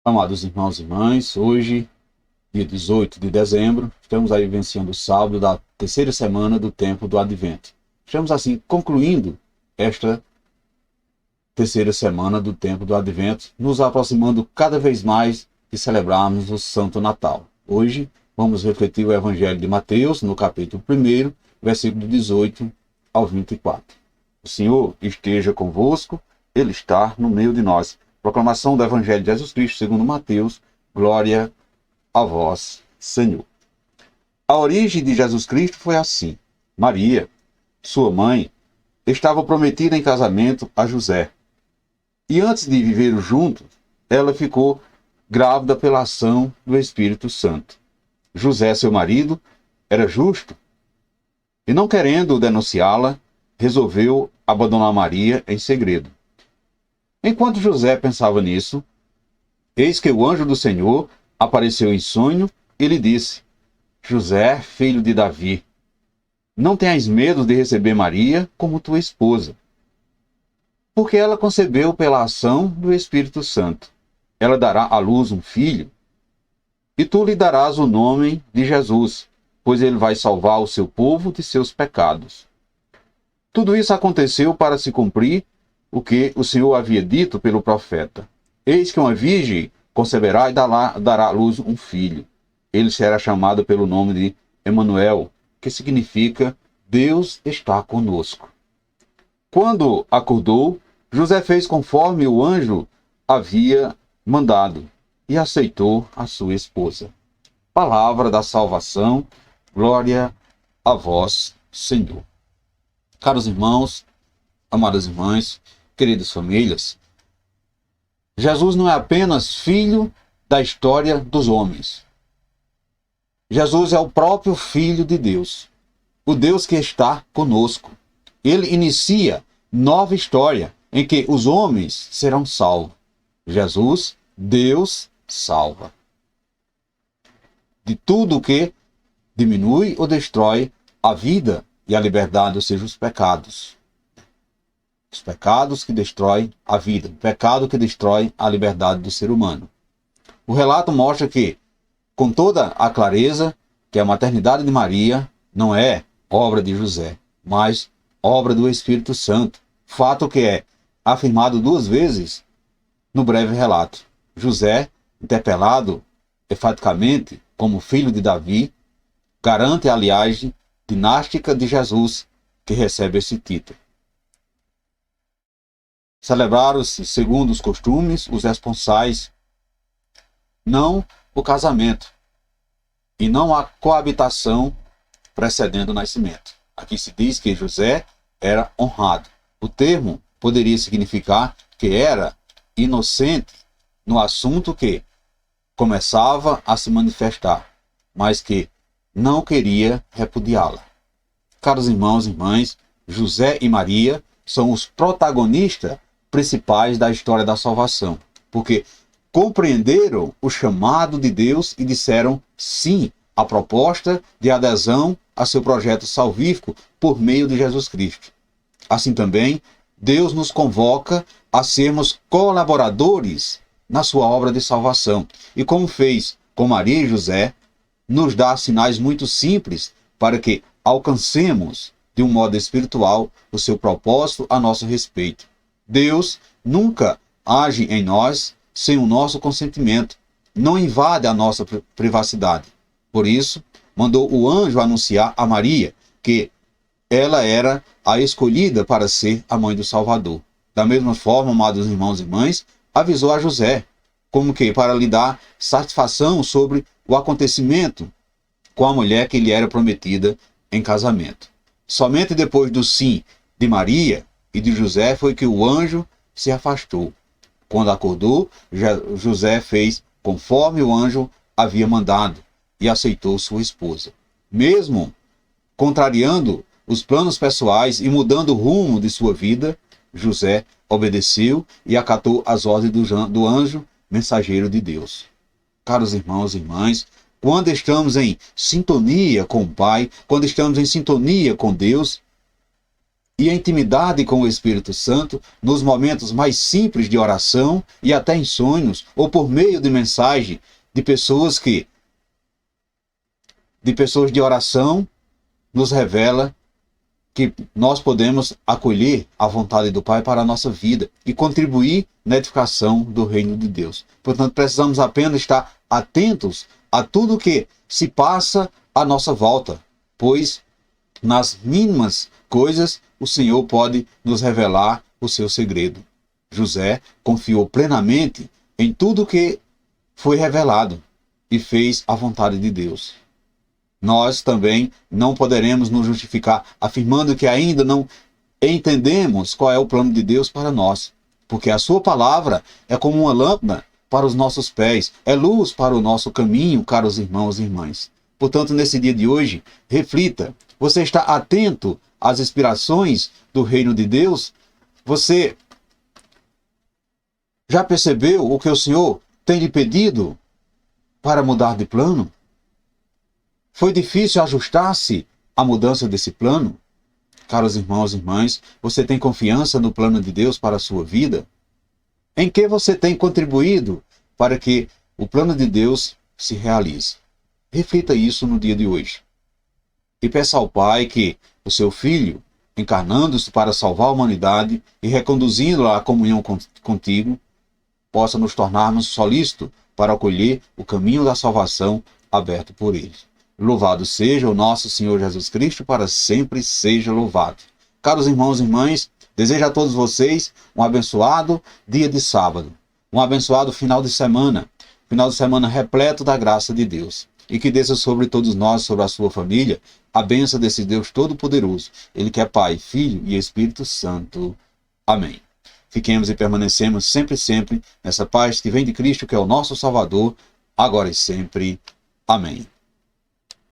Amados irmãos e irmãs, hoje, dia 18 de dezembro, estamos aí vivenciando o sábado da terceira semana do tempo do Advento. Estamos assim concluindo esta terceira semana do tempo do Advento, nos aproximando cada vez mais de celebrarmos o Santo Natal. Hoje vamos refletir o Evangelho de Mateus, no capítulo 1, versículo 18 ao 24. O Senhor esteja convosco, Ele está no meio de nós. Proclamação do Evangelho de Jesus Cristo segundo Mateus. Glória a vós, Senhor. A origem de Jesus Cristo foi assim. Maria, sua mãe, estava prometida em casamento a José. E antes de viver juntos, ela ficou grávida pela ação do Espírito Santo. José, seu marido, era justo e, não querendo denunciá-la, resolveu abandonar Maria em segredo. Enquanto José pensava nisso, eis que o anjo do Senhor apareceu em sonho e lhe disse: José, filho de Davi, não tenhas medo de receber Maria como tua esposa, porque ela concebeu pela ação do Espírito Santo. Ela dará à luz um filho, e tu lhe darás o nome de Jesus, pois ele vai salvar o seu povo de seus pecados. Tudo isso aconteceu para se cumprir o que o Senhor havia dito pelo profeta. Eis que uma virgem conceberá e dará à luz um filho. Ele será chamado pelo nome de Emanuel, que significa Deus está conosco. Quando acordou, José fez conforme o anjo havia mandado e aceitou a sua esposa. Palavra da salvação, glória a vós, Senhor. Caros irmãos, amadas irmãs, queridas famílias, Jesus não é apenas filho da história dos homens. Jesus é o próprio Filho de Deus, o Deus que está conosco. Ele inicia nova história em que os homens serão salvos. Jesus, Deus, salva de tudo que diminui ou destrói a vida e a liberdade, ou seja, os pecados. Os pecados que destroem a vida, o pecado que destrói a liberdade do ser humano. O relato mostra que, com toda a clareza, que a maternidade de Maria não é obra de José, mas obra do Espírito Santo. Fato que é afirmado 2 vezes no breve relato. José, interpelado enfaticamente como filho de Davi, garante a linhagem dinástica de Jesus, que recebe esse título. Celebraram-se, segundo os costumes, os esponsais, não o casamento, e não a coabitação precedendo o nascimento. Aqui se diz que José era honrado. O termo poderia significar que era inocente no assunto que começava a se manifestar, mas que não queria repudiá-la. Caros irmãos e irmãs, José e Maria são os protagonistas principais da história da salvação, porque compreenderam o chamado de Deus e disseram sim à proposta de adesão a seu projeto salvífico por meio de Jesus Cristo. Assim também, Deus nos convoca a sermos colaboradores na sua obra de salvação. E como fez com Maria e José, nos dá sinais muito simples para que alcancemos de um modo espiritual o seu propósito a nosso respeito. Deus nunca age em nós sem o nosso consentimento, não invade a nossa privacidade. Por isso, mandou o anjo anunciar a Maria que ela era a escolhida para ser a mãe do Salvador. Da mesma forma, amados irmãos e irmãs, avisou a José, como que para lhe dar satisfação sobre o acontecimento com a mulher que lhe era prometida em casamento. Somente depois do sim de Maria e de José foi que o anjo se afastou. Quando acordou, José fez conforme o anjo havia mandado e aceitou sua esposa. Mesmo contrariando os planos pessoais e mudando o rumo de sua vida, José obedeceu e acatou as ordens do anjo mensageiro de Deus. Caros irmãos e irmãs, quando estamos em sintonia com o Pai, quando estamos em sintonia com Deus, e a intimidade com o Espírito Santo nos momentos mais simples de oração e até em sonhos ou por meio de mensagem de pessoas de oração nos revela que nós podemos acolher a vontade do Pai para a nossa vida e contribuir na edificação do reino de Deus. Portanto, precisamos apenas estar atentos a tudo que se passa à nossa volta, pois nas mínimas coisas o Senhor pode nos revelar o seu segredo. José confiou plenamente em tudo que foi revelado e fez a vontade de Deus. Nós também não poderemos nos justificar afirmando que ainda não entendemos qual é o plano de Deus para nós, porque a sua palavra é como uma lâmpada para os nossos pés, é luz para o nosso caminho, caros irmãos e irmãs. Portanto, nesse dia de hoje, reflita. Você está atento às inspirações do reino de Deus? Você já percebeu o que o Senhor tem lhe pedido para mudar de plano? Foi difícil ajustar-se à mudança desse plano? Caros irmãos e irmãs, você tem confiança no plano de Deus para a sua vida? Em que você tem contribuído para que o plano de Deus se realize? Reflita isso no dia de hoje. E peça ao Pai que o seu Filho, encarnando-se para salvar a humanidade e reconduzindo-a à comunhão contigo, possa nos tornarmos solícitos para acolher o caminho da salvação aberto por Ele. Louvado seja o nosso Senhor Jesus Cristo, para sempre seja louvado. Caros irmãos e irmãs, desejo a todos vocês um abençoado dia de sábado, um abençoado final de semana repleto da graça de Deus. E que desça sobre todos nós, sobre a sua família, a bênção desse Deus Todo-Poderoso, Ele que é Pai, Filho e Espírito Santo. Amém. Fiquemos e permanecemos sempre nessa paz que vem de Cristo, que é o nosso Salvador, agora e sempre. Amém.